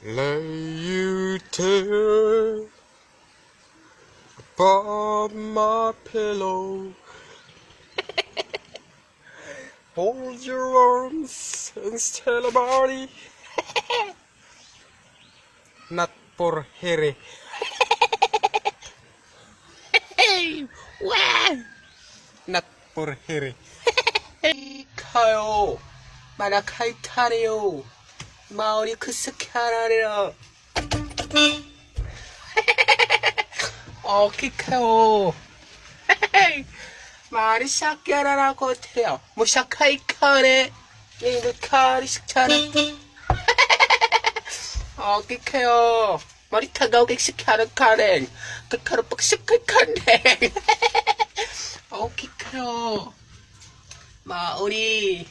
Lay you down upon my pillow. Hold your arms and tell about it. Not for Harry. Not for Harry. 가요. 마라카이타네요. 마을이 크스카라네요. 기카요. 마을이 샤키아라라고 해요. 무샤카이카네. 무카리 식차네. 기카요. 머리 타가오게 식하는 카렌. 그 카로 뻑식할 카렌. 기카요. 마을이